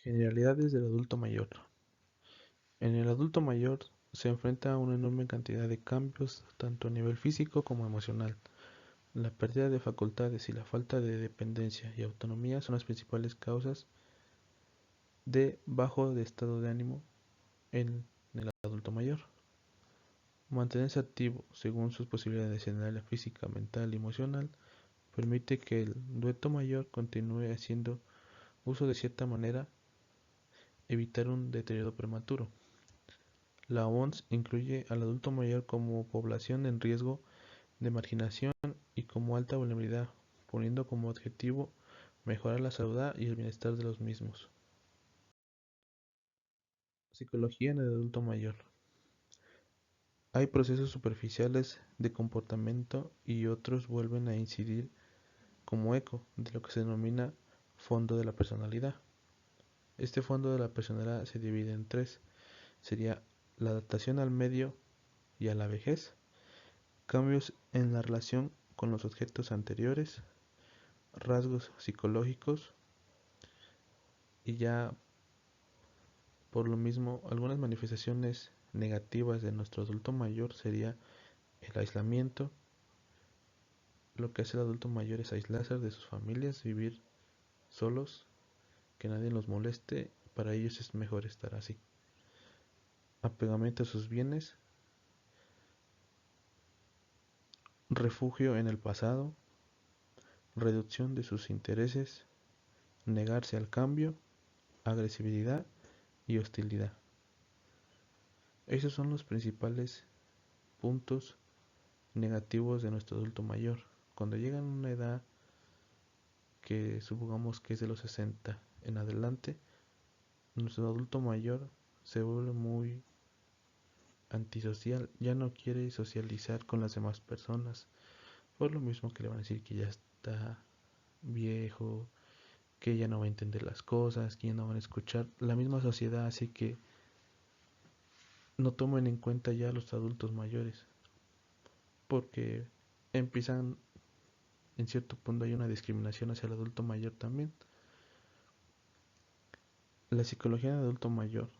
Generalidades del adulto mayor. En el adulto mayor se enfrenta a una enorme cantidad de cambios, tanto a nivel físico como emocional. La pérdida de facultades y la falta de dependencia y autonomía son las principales causas de bajo de estado de ánimo en el adulto mayor. Mantenerse activo según sus posibilidades en el área física, mental y emocional permite que el adulto mayor continúe haciendo uso de cierta manera, evitar un deterioro prematuro. La OMS incluye al adulto mayor como población en riesgo de marginación y como alta vulnerabilidad, poniendo como objetivo mejorar la salud y el bienestar de los mismos. Psicología en el adulto mayor. Hay procesos superficiales de comportamiento y otros vuelven a incidir como eco de lo que se denomina fondo de la personalidad. Este fondo de la personalidad se divide en tres. Sería la adaptación al medio y a la vejez, cambios en la relación con los objetos anteriores, rasgos psicológicos y ya por lo mismo algunas manifestaciones negativas de nuestro adulto mayor sería el aislamiento. Lo que hace el adulto mayor es aislarse de sus familias, vivir solos, que nadie los moleste, para ellos es mejor estar así. Apegamiento a sus bienes, refugio en el pasado, reducción de sus intereses, negarse al cambio, agresividad y hostilidad. Esos son los principales puntos negativos de nuestro adulto mayor. Cuando llegan a una edad que supongamos que es de los 60 en adelante, nuestro adulto mayor se vuelve muy antisocial, ya no quiere socializar con las demás personas, por lo mismo que le van a decir que ya está viejo, que ya no va a entender las cosas, que ya no van a escuchar la misma sociedad, así que no tomen en cuenta ya a los adultos mayores, porque empiezan, en cierto punto hay una discriminación hacia el adulto mayor también. La psicología del adulto mayor.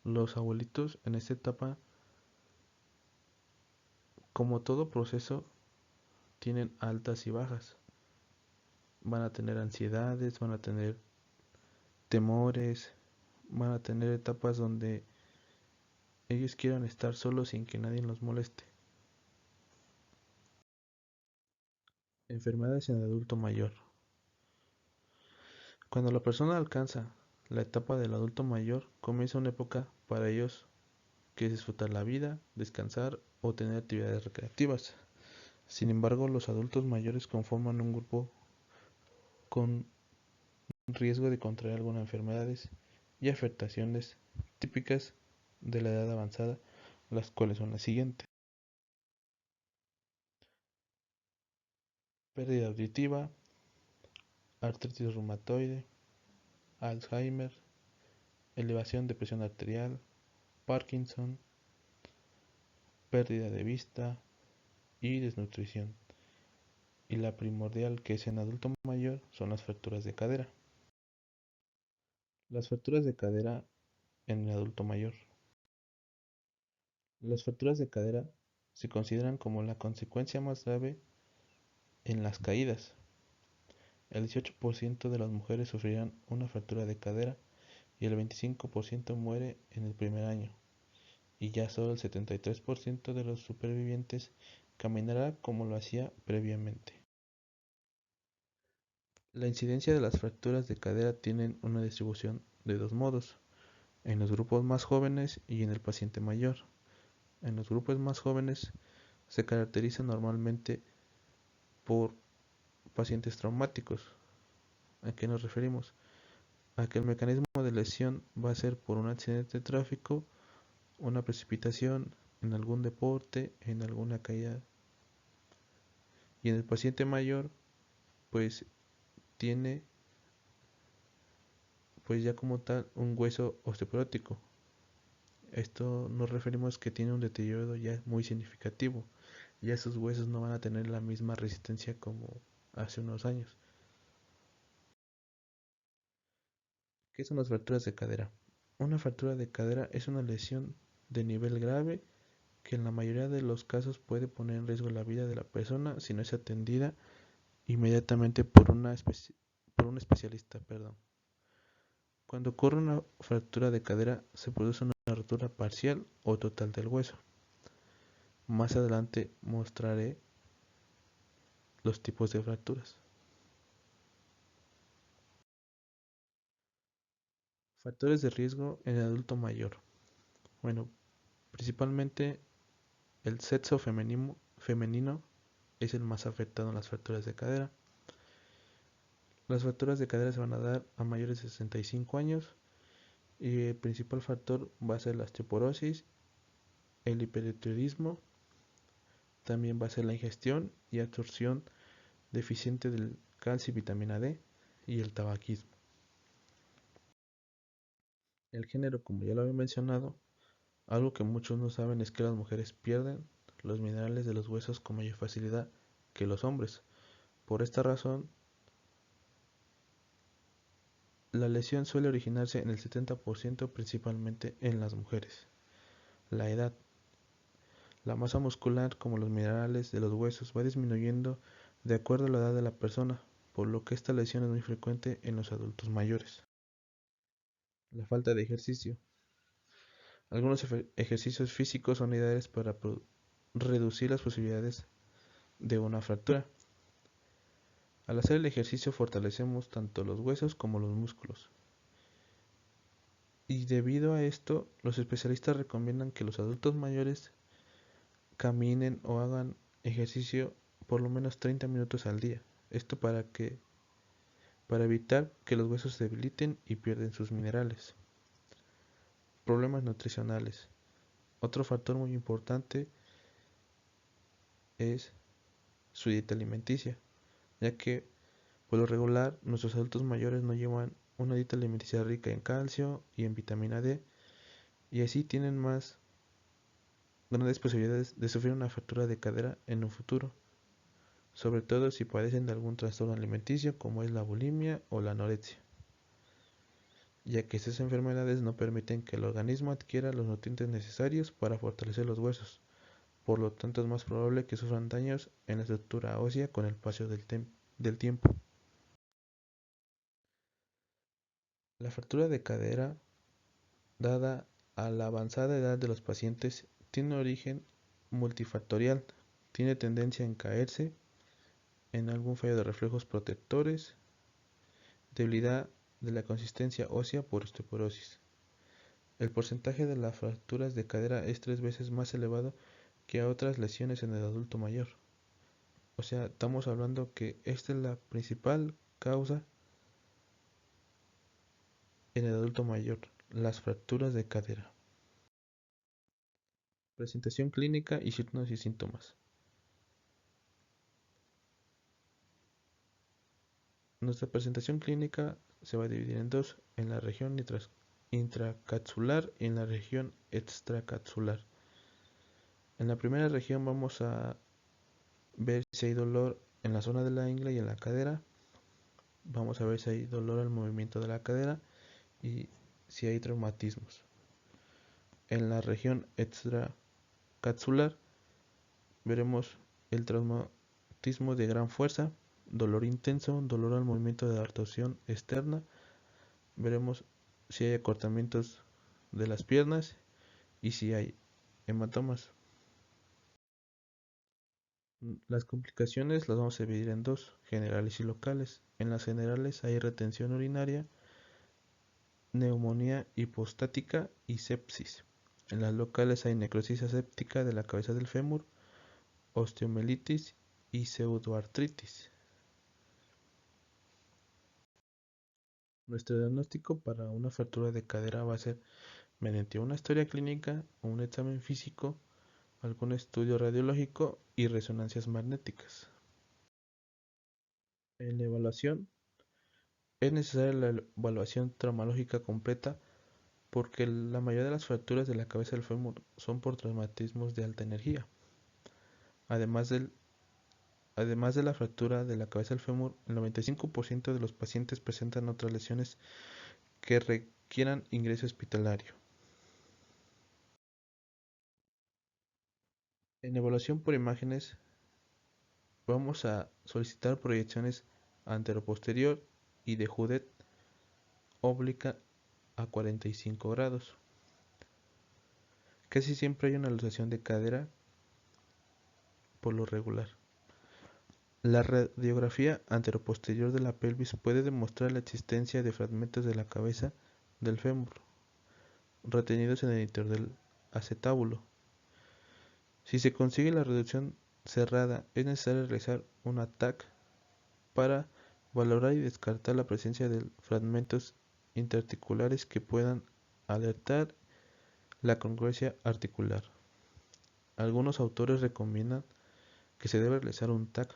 Los abuelitos en esta etapa, como todo proceso, tienen altas y bajas. Van a tener ansiedades, van a tener temores, van a tener etapas donde ellos quieran estar solos sin que nadie los moleste. Enfermedades en el adulto mayor. Cuando la persona alcanza la etapa del adulto mayor, comienza una época para ellos que es disfrutar la vida, descansar o tener actividades recreativas. Sin embargo, los adultos mayores conforman un grupo con riesgo de contraer algunas enfermedades y afectaciones típicas de la edad avanzada, las cuales son las siguientes: pérdida auditiva, artritis reumatoide, Alzheimer, elevación de presión arterial, Parkinson, pérdida de vista y desnutrición. Y la primordial, que es en adulto mayor, son las fracturas de cadera. Las fracturas de cadera en el adulto mayor. Las fracturas de cadera se consideran como la consecuencia más grave en las caídas. El 18% de las mujeres sufrirán una fractura de cadera y el 25% muere en el primer año, y ya solo el 73% de los supervivientes caminará como lo hacía previamente. La incidencia de las fracturas de cadera tienen una distribución de dos modos: en los grupos más jóvenes y en el paciente mayor. En los grupos más jóvenes se caracteriza normalmente por pacientes traumáticos. ¿A qué nos referimos? A que el mecanismo de lesión va a ser por un accidente de tráfico, una precipitación, en algún deporte, en alguna caída. Y en el paciente mayor, pues tiene pues ya como tal un hueso osteoporótico. Esto nos referimos que tiene un deterioro ya muy significativo. Ya esos huesos no van a tener la misma resistencia como hace unos años. ¿Qué son las fracturas de cadera? Una fractura de cadera es una lesión de nivel grave que en la mayoría de los casos puede poner en riesgo la vida de la persona si no es atendida inmediatamente por un especialista. Cuando ocurre una fractura de cadera, se produce una rotura parcial o total del hueso. Más adelante mostraré los tipos de fracturas. Factores de riesgo en el adulto mayor. Bueno, principalmente el sexo femenino es el más afectado en las fracturas de cadera. Las fracturas de cadera se van a dar a mayores de 65 años y el principal factor va a ser la osteoporosis, el hipertiroidismo, también va a ser la ingestión y absorción deficiente del calcio y vitamina D y el tabaquismo. El género, como ya lo había mencionado, algo que muchos no saben es que las mujeres pierden los minerales de los huesos con mayor facilidad que los hombres. Por esta razón, la lesión suele originarse en el 70% principalmente en las mujeres. La edad. La masa muscular, como los minerales de los huesos, va disminuyendo de acuerdo a la edad de la persona, por lo que esta lesión es muy frecuente en los adultos mayores. La falta de ejercicio. Algunos ejercicios físicos son ideales para reducir las posibilidades de una fractura. Al hacer el ejercicio fortalecemos tanto los huesos como los músculos. Y debido a esto, los especialistas recomiendan que los adultos mayores caminen o hagan ejercicio por lo menos 30 minutos al día. Esto para evitar que los huesos se debiliten y pierden sus minerales. Problemas nutricionales. Otro factor muy importante es su dieta alimenticia, ya que por lo regular nuestros adultos mayores no llevan una dieta alimenticia rica en calcio y en vitamina D y así tienen más grandes posibilidades de sufrir una fractura de cadera en un futuro, sobre todo si padecen de algún trastorno alimenticio como es la bulimia o la anorexia, ya que estas enfermedades no permiten que el organismo adquiera los nutrientes necesarios para fortalecer los huesos. Por lo tanto, es más probable que sufran daños en la estructura ósea con el paso del tiempo. La fractura de cadera, dada a la avanzada edad de los pacientes, tiene origen multifactorial. Tiene tendencia en caerse, en algún fallo de reflejos protectores, debilidad de la consistencia ósea por osteoporosis. El porcentaje de las fracturas de cadera es 3 veces más elevado que a otras lesiones en el adulto mayor. O sea, estamos hablando que esta es la principal causa en el adulto mayor, las fracturas de cadera. Presentación clínica y signos y síntomas. Nuestra presentación clínica se va a dividir en dos, en la región intracapsular y en la región extracapsular. En la primera región vamos a ver si hay dolor en la zona de la ingle y en la cadera. Vamos a ver si hay dolor al movimiento de la cadera y si hay traumatismos. En la región extracapsular veremos el traumatismo de gran fuerza, dolor intenso, dolor al movimiento de la torsión externa. Veremos si hay acortamientos de las piernas y si hay hematomas. Las complicaciones las vamos a dividir en dos, generales y locales. En las generales hay retención urinaria, neumonía hipostática y sepsis. En las locales hay necrosis aséptica de la cabeza del fémur, osteomielitis y pseudoartritis. Nuestro diagnóstico para una fractura de cadera va a ser mediante una historia clínica, un examen físico, algún estudio radiológico y resonancias magnéticas. En la evaluación es necesaria la evaluación traumatológica completa porque la mayoría de las fracturas de la cabeza del fémur son por traumatismos de alta energía. Además de la fractura de la cabeza del fémur, el 95% de los pacientes presentan otras lesiones que requieran ingreso hospitalario. En evaluación por imágenes vamos a solicitar proyecciones antero-posterior y de Judet oblica a 45 grados. Casi siempre hay una luxación de cadera por lo regular. La radiografía antero-posterior de la pelvis puede demostrar la existencia de fragmentos de la cabeza del fémur retenidos en el interior del acetábulo. Si se consigue la reducción cerrada, es necesario realizar un ATAC para valorar y descartar la presencia de fragmentos interarticulares que puedan alertar la congruencia articular. Algunos autores recomiendan que se debe realizar un TAC,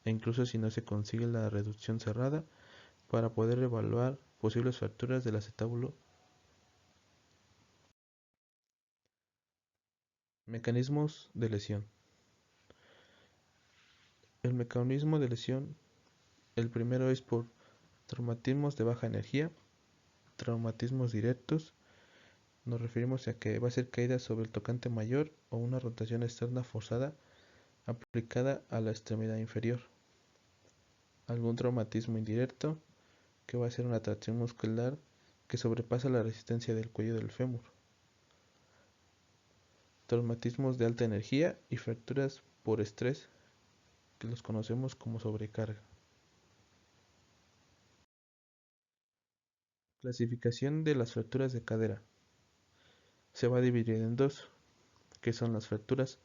e incluso si no se consigue la reducción cerrada, para poder evaluar posibles fracturas del acetábulo. Mecanismos de lesión. El mecanismo de lesión, el primero es por traumatismos de baja energía, traumatismos directos. Nos referimos a que va a ser caída sobre el tocante mayor o una rotación externa forzada aplicada a la extremidad inferior. Algún traumatismo indirecto, que va a ser una tracción muscular que sobrepasa la resistencia del cuello del fémur. Traumatismos de alta energía y fracturas por estrés, que los conocemos como sobrecarga. Clasificación de las fracturas de cadera. Se va a dividir en dos, que son las fracturas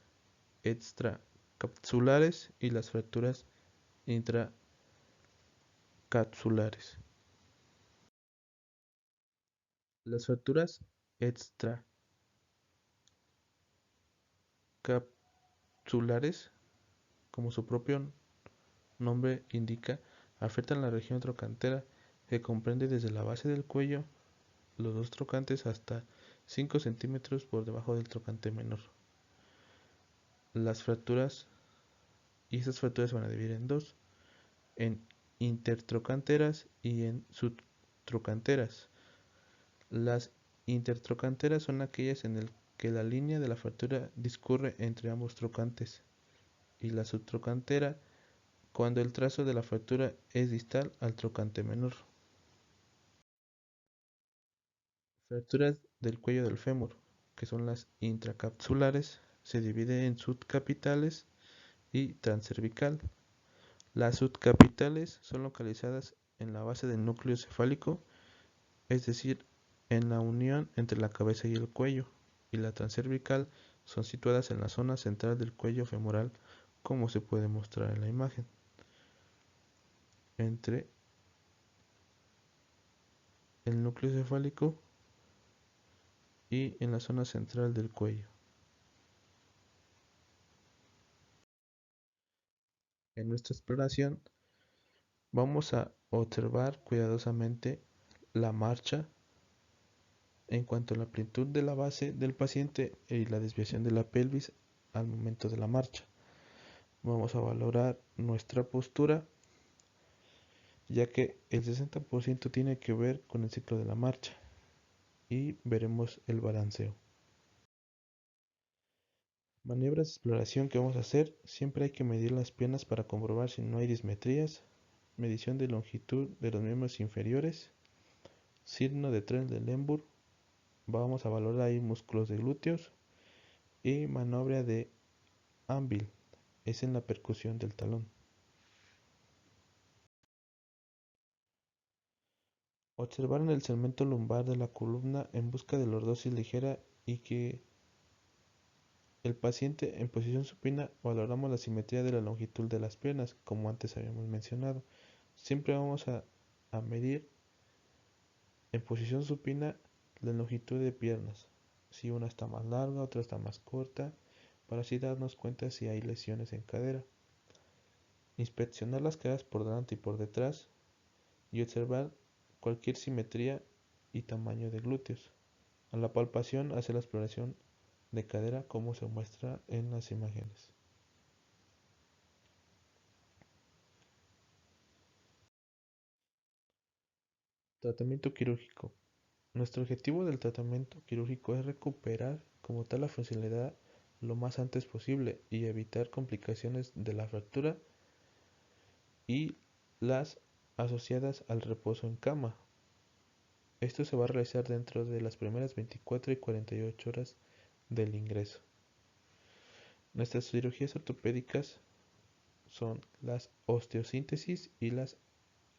extracapsulares y las fracturas intracapsulares. Las fracturas extracapsulares, como su propio nombre indica, afectan la región trocantera, que comprende desde la base del cuello, los dos trocantes, hasta 5 centímetros por debajo del trocante menor. Las fracturas, y esas fracturas se van a dividir en dos, en intertrocanteras y en subtrocanteras. Las intertrocanteras son aquellas en las que la línea de la fractura discurre entre ambos trocantes, y la subtrocantera cuando el trazo de la fractura es distal al trocante menor. Fracturas del cuello del fémur, que son las intracapsulares, se dividen en subcapitales y transcervical. Las subcapitales son localizadas en la base del núcleo cefálico, es decir, en la unión entre la cabeza y el cuello, y la transcervical son situadas en la zona central del cuello femoral, como se puede mostrar en la imagen, entre el núcleo cefálico y en la zona central del cuello. En nuestra exploración vamos a observar cuidadosamente la marcha en cuanto a la amplitud de la base del paciente y la desviación de la pelvis al momento de la marcha. Vamos a valorar nuestra postura, ya que el 60% tiene que ver con el ciclo de la marcha, y veremos el balanceo. Maniobras de exploración que vamos a hacer: siempre hay que medir las piernas para comprobar si no hay dismetrías, medición de longitud de los miembros inferiores, signo de tren de Lemburg, vamos a valorar ahí músculos de glúteos, y maniobra de Anvil, es en la percusión del talón. Observar en el segmento lumbar de la columna en busca de lordosis ligera y que el paciente en posición supina. Valoramos la simetría de la longitud de las piernas, como antes habíamos mencionado. Siempre vamos a medir en posición supina la longitud de piernas, si una está más larga, otra está más corta, para así darnos cuenta si hay lesiones en cadera. Inspeccionar las caderas por delante y por detrás, y observar cualquier simetría y tamaño de glúteos. A la palpación hace la exploración de cadera, como se muestra en las imágenes. Tratamiento quirúrgico. Nuestro objetivo del tratamiento quirúrgico es recuperar como tal la funcionalidad lo más antes posible y evitar complicaciones de la fractura y las asociadas al reposo en cama. Esto se va a realizar dentro de las primeras 24 y 48 horas del ingreso. Nuestras cirugías ortopédicas son las osteosíntesis y las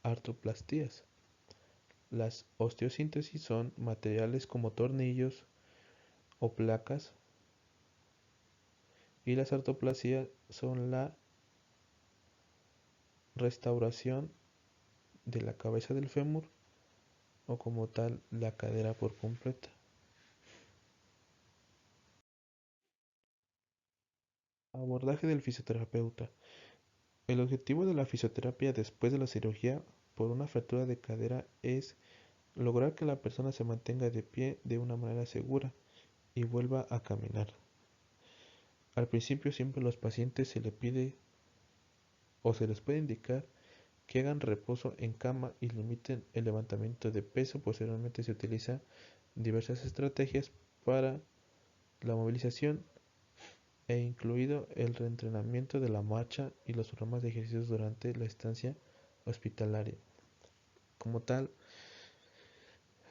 artroplastías. Las osteosíntesis son materiales como tornillos o placas y las artroplastías son la restauración de la cabeza del fémur o como tal la cadera por completa. Abordaje del fisioterapeuta. El objetivo de la fisioterapia después de la cirugía por una fractura de cadera es lograr que la persona se mantenga de pie de una manera segura y vuelva a caminar. Al principio siempre a los pacientes se les pide o se les puede indicar que hagan reposo en cama y limiten el levantamiento de peso. Posteriormente se utilizan diversas estrategias para la movilización e incluido el reentrenamiento de la marcha y los programas de ejercicios durante la estancia hospitalaria. Como tal,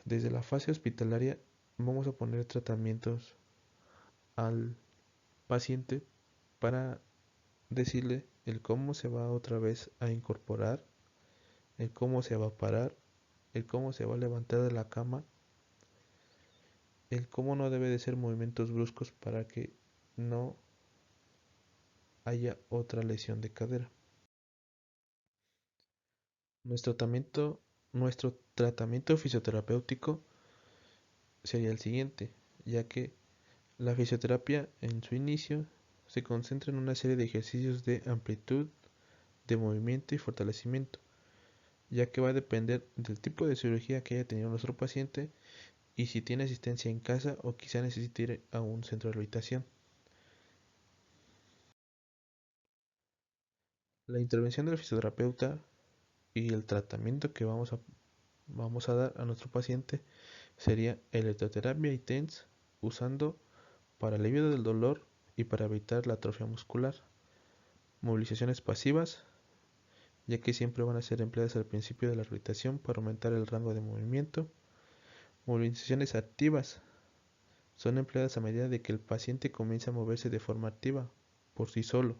desde la fase hospitalaria vamos a poner tratamientos al paciente para decirle el cómo se va otra vez a incorporar, el cómo se va a parar, el cómo se va a levantar de la cama, el cómo no debe de ser movimientos bruscos para que no haya otra lesión de cadera. Nuestro tratamiento, nuestro tratamiento fisioterapéutico sería el siguiente, ya que la fisioterapia en su inicio se concentra en una serie de ejercicios de amplitud, de movimiento y fortalecimiento, ya que va a depender del tipo de cirugía que haya tenido nuestro paciente y si tiene asistencia en casa o quizá necesite ir a un centro de rehabilitación. La intervención del fisioterapeuta y el tratamiento que vamos a dar a nuestro paciente sería electroterapia y TENS usando para alivio del dolor y para evitar la atrofia muscular. Movilizaciones pasivas, ya que siempre van a ser empleadas al principio de la rehabilitación para aumentar el rango de movimiento. Movilizaciones activas son empleadas a medida de que el paciente comienza a moverse de forma activa por sí solo,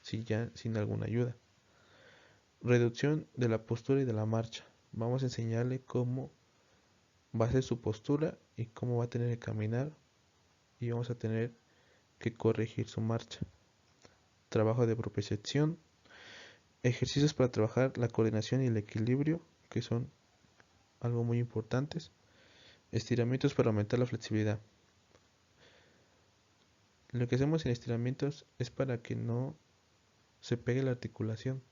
sin alguna ayuda. Reducción de la postura y de la marcha. Vamos a enseñarle cómo va a ser su postura y cómo va a tener que caminar y vamos a tener que corregir su marcha. Trabajo de propiocepción. Ejercicios para trabajar la coordinación y el equilibrio, que son algo muy importantes. Estiramientos para aumentar la flexibilidad. Lo que hacemos en estiramientos es para que no se pegue la articulación.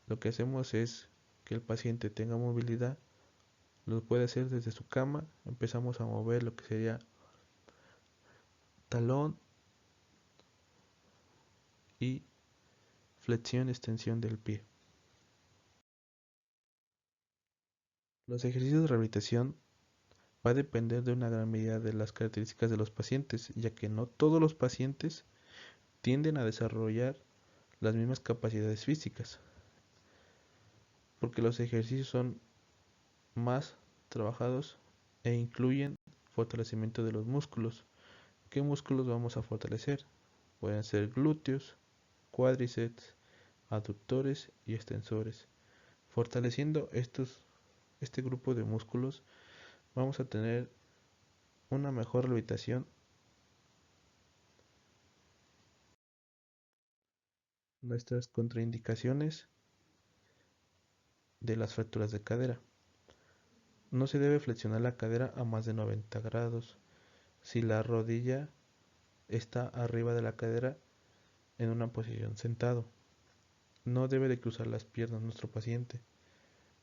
Lo que hacemos es que el paciente tenga movilidad, lo puede hacer desde su cama. Empezamos a mover lo que sería talón y flexión, extensión del pie. Los ejercicios de rehabilitación va a depender de una gran medida de las características de los pacientes, ya que no todos los pacientes tienden a desarrollar las mismas capacidades físicas, porque los ejercicios son más trabajados e incluyen fortalecimiento de los músculos. ¿Qué músculos vamos a fortalecer? Pueden ser glúteos, cuádriceps, aductores y extensores. Fortaleciendo este grupo de músculos, vamos a tener una mejor rehabilitación. Nuestras contraindicaciones de las fracturas de cadera. No se debe flexionar la cadera a más de 90 grados. Si la rodilla está arriba de la cadera en una posición sentado. No debe de cruzar las piernas nuestro paciente.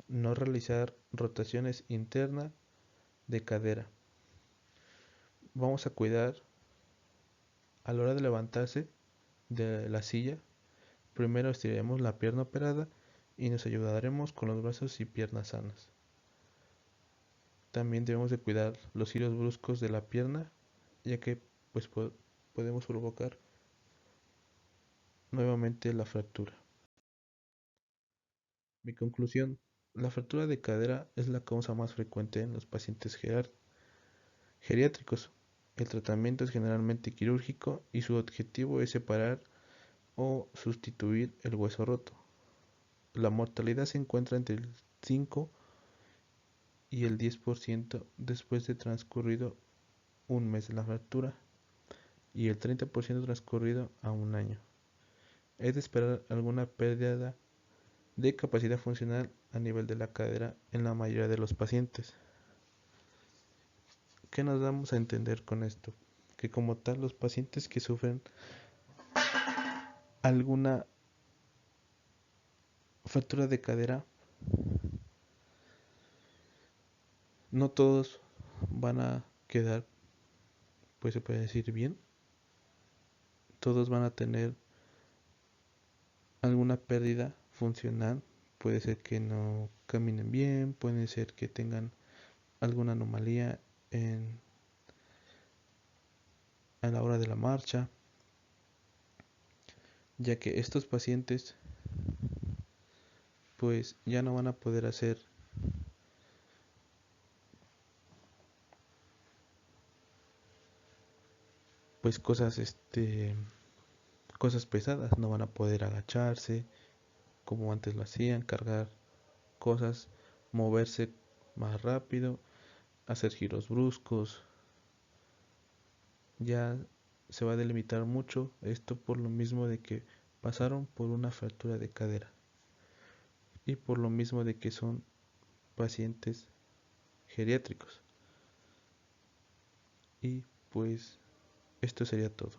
No realizar rotaciones internas de cadera. Vamos a cuidar a la hora de levantarse de la silla. Primero estiraremos la pierna operada y nos ayudaremos con los brazos y piernas sanas. También debemos de cuidar los giros bruscos de la pierna, ya que pues podemos provocar nuevamente la fractura. Mi conclusión, la fractura de cadera es la causa más frecuente en los pacientes geriátricos. El tratamiento es generalmente quirúrgico y su objetivo es separar o sustituir el hueso roto. La mortalidad se encuentra entre el 5 y el 10% después de transcurrido un mes de la fractura y el 30% transcurrido a un año. Es de esperar alguna pérdida de capacidad funcional a nivel de la cadera en la mayoría de los pacientes. ¿Qué nos damos a entender con esto? Que como tal los pacientes que sufren alguna fractura de cadera, no todos van a quedar, pues se puede decir bien, todos van a tener alguna pérdida funcional, puede ser que no caminen bien, puede ser que tengan alguna anomalía a la hora de la marcha, ya que estos pacientes pues ya no van a poder hacer pues cosas pesadas, no van a poder agacharse como antes lo hacían, cargar cosas, moverse más rápido, hacer giros bruscos. Ya se va a delimitar mucho esto por lo mismo de que pasaron por una fractura de cadera y por lo mismo de que son pacientes geriátricos. Y pues esto sería todo.